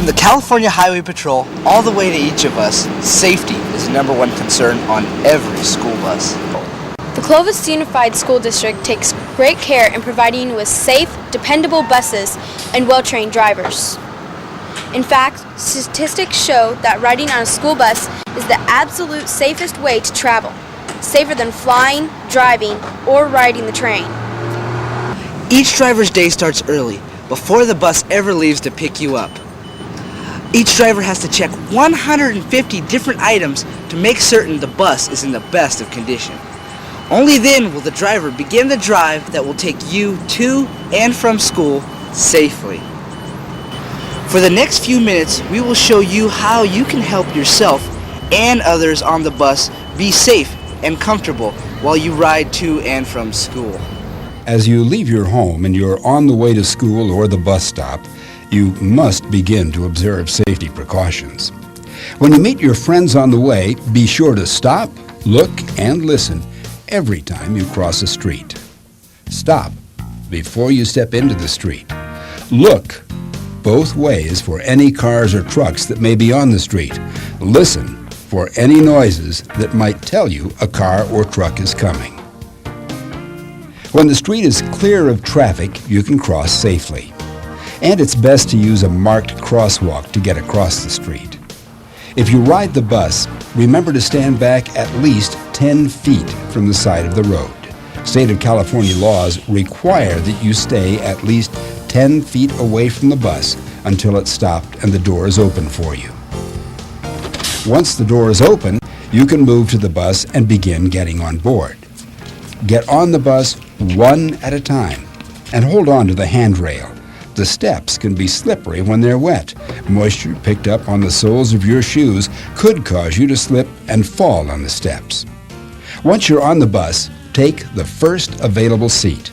From the California Highway Patrol all the way to each of us, safety is the #1 concern on every school bus. The Clovis Unified School District takes great care in providing you with safe, dependable buses and well-trained drivers. In fact, statistics show that riding on a school bus is the absolute safest way to travel, safer than flying, driving, or riding the train. Each driver's day starts early, before the bus ever leaves to pick you up. Each driver has to check 150 different items to make certain the bus is in the best of condition. Only then will the driver begin the drive that will take you to and from school safely. For the next few minutes, we will show you how you can help yourself and others on the bus be safe and comfortable while you ride to and from school. As you leave your home and you're on the way to school or the bus stop, you must begin to observe safety precautions. When you meet your friends on the way, be sure to stop, look, and listen every time you cross a street. Stop before you step into the street. Look both ways for any cars or trucks that may be on the street. Listen for any noises that might tell you a car or truck is coming. When the street is clear of traffic, you can cross safely. And it's best to use a marked crosswalk to get across the street. If you ride the bus, remember to stand back at least 10 feet from the side of the road. State of California laws require that you stay at least 10 feet away from the bus until it's stopped and the door is open for you. Once the door is open, you can move to the bus and begin getting on board. Get on the bus one at a time and hold on to the handrail. The steps can be slippery when they're wet. Moisture picked up on the soles of your shoes could cause you to slip and fall on the steps. Once you're on the bus, take the first available seat.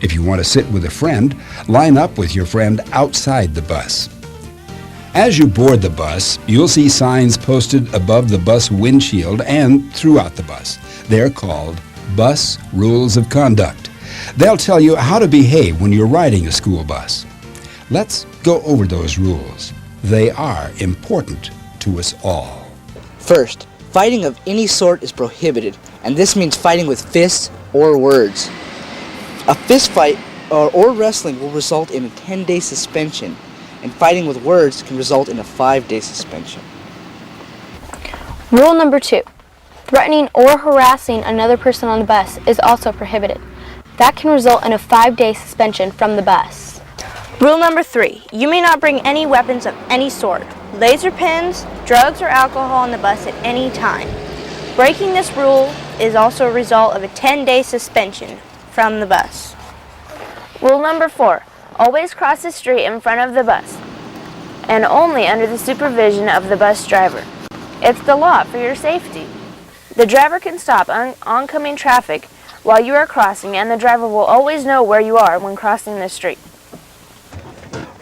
If you want to sit with a friend, line up with your friend outside the bus. As you board the bus, you'll see signs posted above the bus windshield and throughout the bus. They're called Bus Rules of Conduct. They'll tell you how to behave when you're riding a school bus. Let's go over those rules. They are important to us all. First, fighting of any sort is prohibited, and this means fighting with fists or words. A fist fight or wrestling will result in a 10-day suspension, and fighting with words can result in a 5-day suspension. Rule number 2. Threatening or harassing another person on the bus is also prohibited. That can result in a 5-day suspension from the bus. Rule number 3. You may not bring any weapons of any sort, laser pens, drugs, or alcohol on the bus at any time. Breaking this rule is also a result of a 10-day suspension from the bus. Rule number 4. Always cross the street in front of the bus, and only under the supervision of the bus driver. It's the law for your safety. The driver can stop oncoming traffic while you are crossing, and the driver will always know where you are when crossing the street.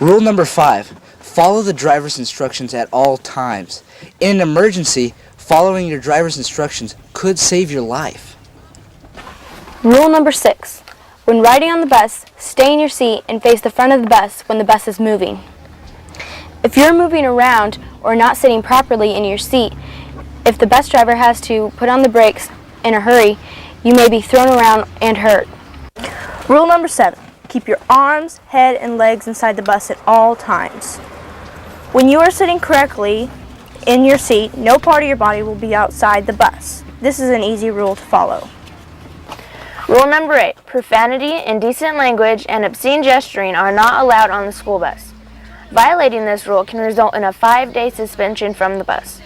Rule number 5. Follow the driver's instructions at all times. In an emergency, following your driver's instructions could save your life. Rule number 6. When riding on the bus, stay in your seat and face the front of the bus when the bus is moving. If you're moving around or not sitting properly in your seat, if the bus driver has to put on the brakes in a hurry, you may be thrown around and hurt. Rule number 7. Keep your arms, head, and legs inside the bus at all times. When you are sitting correctly in your seat, no part of your body will be outside the bus. This is an easy rule to follow. Rule number 8. Profanity, indecent language, and obscene gesturing are not allowed on the school bus. Violating this rule can result in a 5-day suspension from the bus.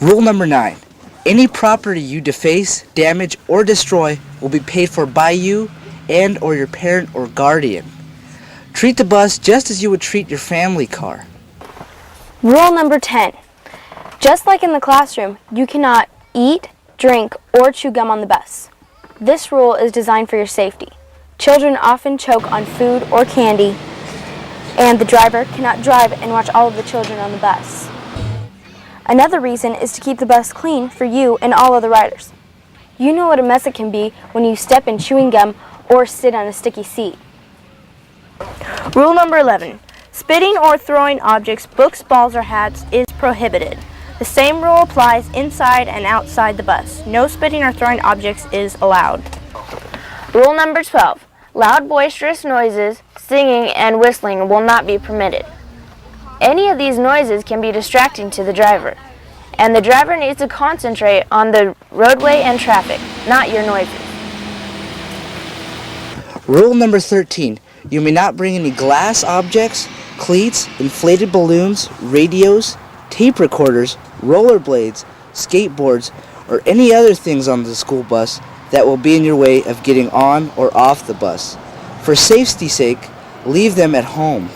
Rule number 9. Any property you deface, damage, or destroy will be paid for by you and or your parent or guardian. Treat the bus just as you would treat your family car. Rule number 10. Just like in the classroom, you cannot eat, drink, or chew gum on the bus. This rule is designed for your safety. Children often choke on food or candy, and the driver cannot drive and watch all of the children on the bus. Another reason is to keep the bus clean for you and all other riders. You know what a mess it can be when you step in chewing gum or sit on a sticky seat. Rule number 11. Spitting or throwing objects, books, balls, or hats is prohibited. The same rule applies inside and outside the bus. No spitting or throwing objects is allowed. Rule number 12. Loud, boisterous noises, singing, and whistling will not be permitted. Any of these noises can be distracting to the driver, and the driver needs to concentrate on the roadway and traffic, not your noises. Rule number 13. You may not bring any glass objects, cleats, inflated balloons, radios, tape recorders, rollerblades, skateboards, or any other things on the school bus that will be in your way of getting on or off the bus. For safety's sake, leave them at home.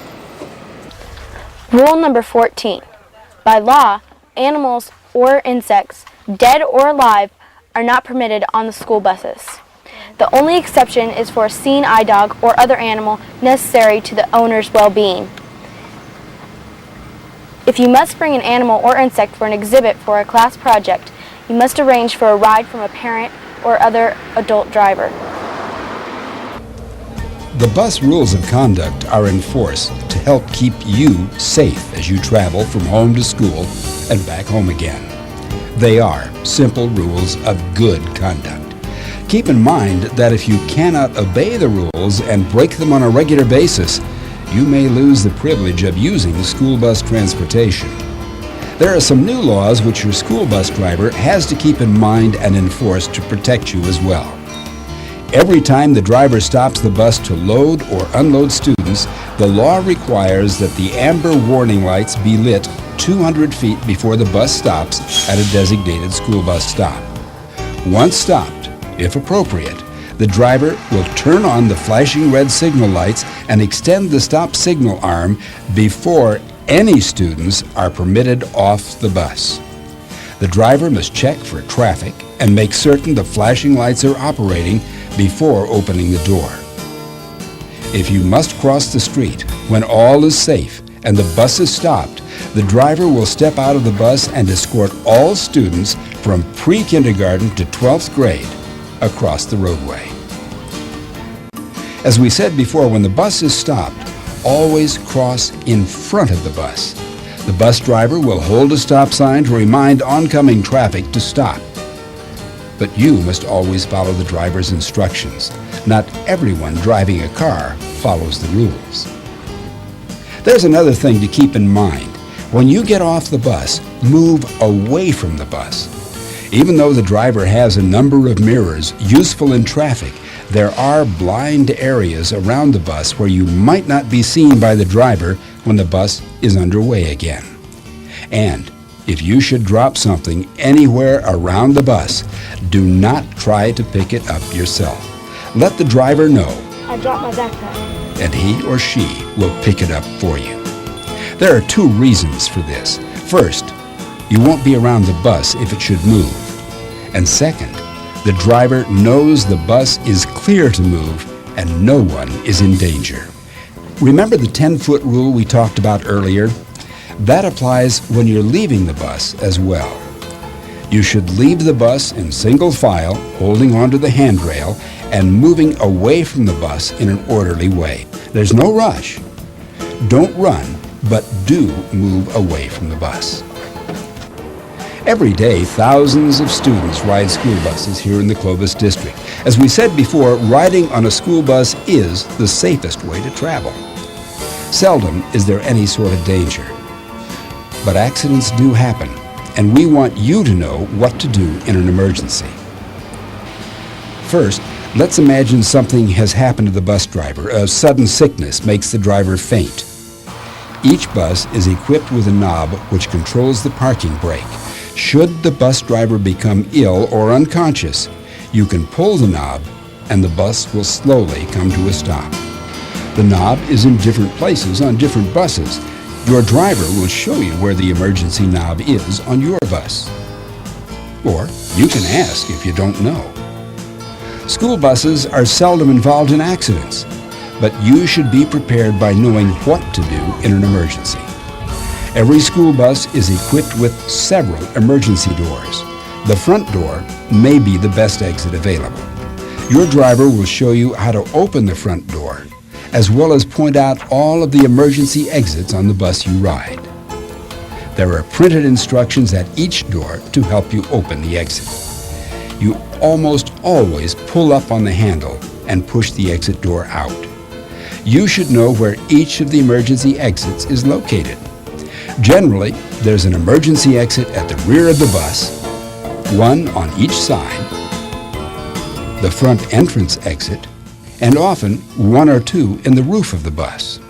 Rule number 14. By law, animals or insects, dead or alive, are not permitted on the school buses. The only exception is for a seeing eye dog or other animal necessary to the owner's well-being. If you must bring an animal or insect for an exhibit for a class project, you must arrange for a ride from a parent or other adult driver. The bus rules of conduct are enforced to help keep you safe as you travel from home to school and back home again. They are simple rules of good conduct. Keep in mind that if you cannot obey the rules and break them on a regular basis, you may lose the privilege of using school bus transportation. There are some new laws which your school bus driver has to keep in mind and enforce to protect you as well. Every time the driver stops the bus to load or unload students, the law requires that the amber warning lights be lit 200 feet before the bus stops at a designated school bus stop. Once stopped, if appropriate, the driver will turn on the flashing red signal lights and extend the stop signal arm before any students are permitted off the bus. The driver must check for traffic and make certain the flashing lights are operating before opening the door. If you must cross the street when all is safe and the bus is stopped, the driver will step out of the bus and escort all students from pre-kindergarten to 12th grade across the roadway. As we said before, when the bus is stopped, always cross in front of the bus. The bus driver will hold a stop sign to remind oncoming traffic to stop. But you must always follow the driver's instructions. Not everyone driving a car follows the rules. There's another thing to keep in mind. When you get off the bus, move away from the bus. Even though the driver has a number of mirrors useful in traffic, there are blind areas around the bus where you might not be seen by the driver when the bus is underway again. And if you should drop something anywhere around the bus, do not try to pick it up yourself. Let the driver know, I dropped my backpack. and he or she will pick it up for you. There are two reasons for this. First, you won't be around the bus if it should move. And second, the driver knows the bus is clear to move and no one is in danger. Remember the 10-foot rule we talked about earlier? That applies when you're leaving the bus as well. You should leave the bus in single file, holding onto the handrail and moving away from the bus in an orderly way. There's no rush. Don't run, but do move away from the bus. Every day, thousands of students ride school buses here in the Clovis District. As we said before, riding on a school bus is the safest way to travel. Seldom is there any sort of danger. But accidents do happen, and we want you to know what to do in an emergency. First, let's imagine something has happened to the bus driver. A sudden sickness makes the driver faint. Each bus is equipped with a knob which controls the parking brake. Should the bus driver become ill or unconscious, you can pull the knob and the bus will slowly come to a stop. The knob is in different places on different buses. Your driver will show you where the emergency knob is on your bus. Or you can ask if you don't know. School buses are seldom involved in accidents, but you should be prepared by knowing what to do in an emergency. Every school bus is equipped with several emergency doors. The front door may be the best exit available. Your driver will show you how to open the front door, as well as point out all of the emergency exits on the bus you ride. There are printed instructions at each door to help you open the exit. You almost always pull up on the handle and push the exit door out. You should know where each of the emergency exits is located. Generally, there's an emergency exit at the rear of the bus, one on each side, the front entrance exit, and often one or two in the roof of the bus.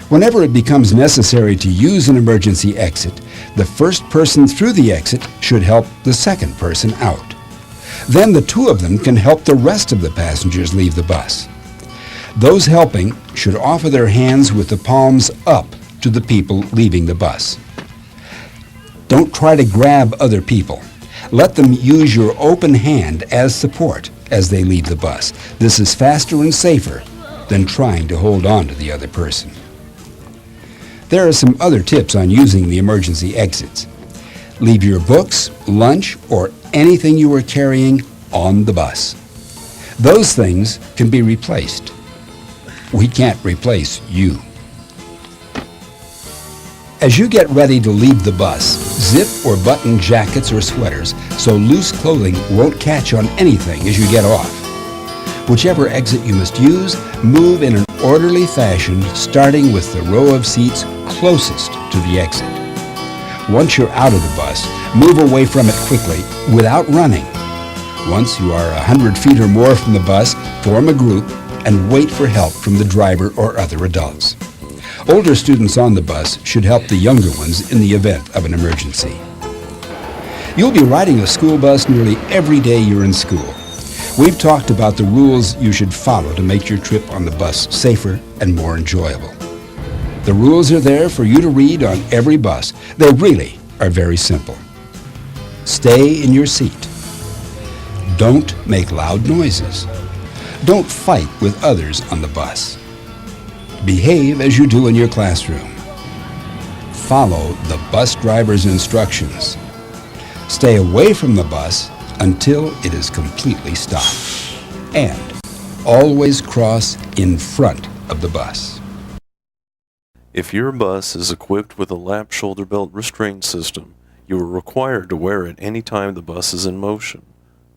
Whenever it becomes necessary to use an emergency exit, the first person through the exit should help the second person out. Then the two of them can help the rest of the passengers leave the bus. Those helping should offer their hands with the palms up to the people leaving the bus. Don't try to grab other people. Let them use your open hand as support as they leave the bus. This is faster and safer than trying to hold on to the other person. There are some other tips on using the emergency exits. Leave your books, lunch, or anything you are carrying on the bus. Those things can be replaced. We can't replace you. As you get ready to leave the bus, zip or button jackets or sweaters so loose clothing won't catch on anything as you get off. Whichever exit you must use, move in an orderly fashion, starting with the row of seats closest to the exit. Once you're out of the bus, move away from it quickly without running. Once you are 100 feet or more from the bus, form a group and wait for help from the driver or other adults. Older students on the bus should help the younger ones in the event of an emergency. You'll be riding a school bus nearly every day you're in school. We've talked about the rules you should follow to make your trip on the bus safer and more enjoyable. The rules are there for you to read on every bus. They really are very simple. Stay in your seat. Don't make loud noises. Don't fight with others on the bus. Behave as you do in your classroom. Follow the bus driver's instructions. Stay away from the bus until it is completely stopped. And always cross in front of the bus. If your bus is equipped with a lap shoulder belt restraint system, you are required to wear it any time the bus is in motion.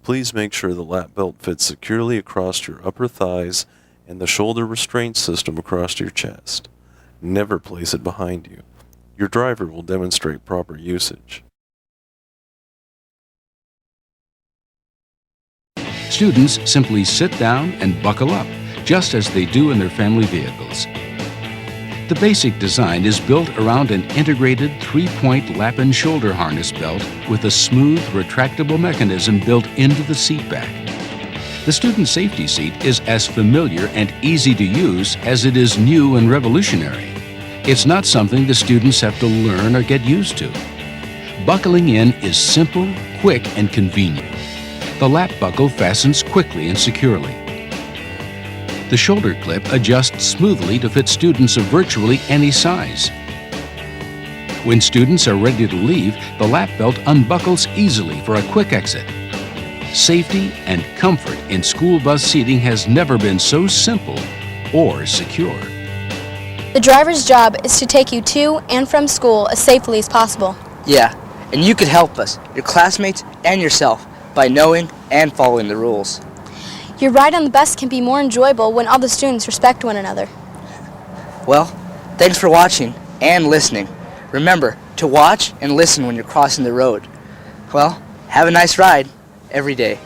Please make sure the lap belt fits securely across your upper thighs and the shoulder restraint system across your chest. Never place it behind you. Your driver will demonstrate proper usage. Students simply sit down and buckle up, just as they do in their family vehicles. The basic design is built around an integrated 3-point lap and shoulder harness belt with a smooth, retractable mechanism built into the seat back. The student safety seat is as familiar and easy to use as it is new and revolutionary. It's not something the students have to learn or get used to. Buckling in is simple, quick, and convenient. The lap buckle fastens quickly and securely. The shoulder clip adjusts smoothly to fit students of virtually any size. When students are ready to leave, the lap belt unbuckles easily for a quick exit. Safety and comfort in school bus seating has never been so simple or secure. The driver's job is to take you to and from school as safely as possible. Yeah, and you could help us, your classmates and yourself, by knowing and following the rules. Your ride on the bus can be more enjoyable when all the students respect one another. Well, thanks for watching and listening. Remember to watch and listen when you're crossing the road. Well, have a nice ride every day.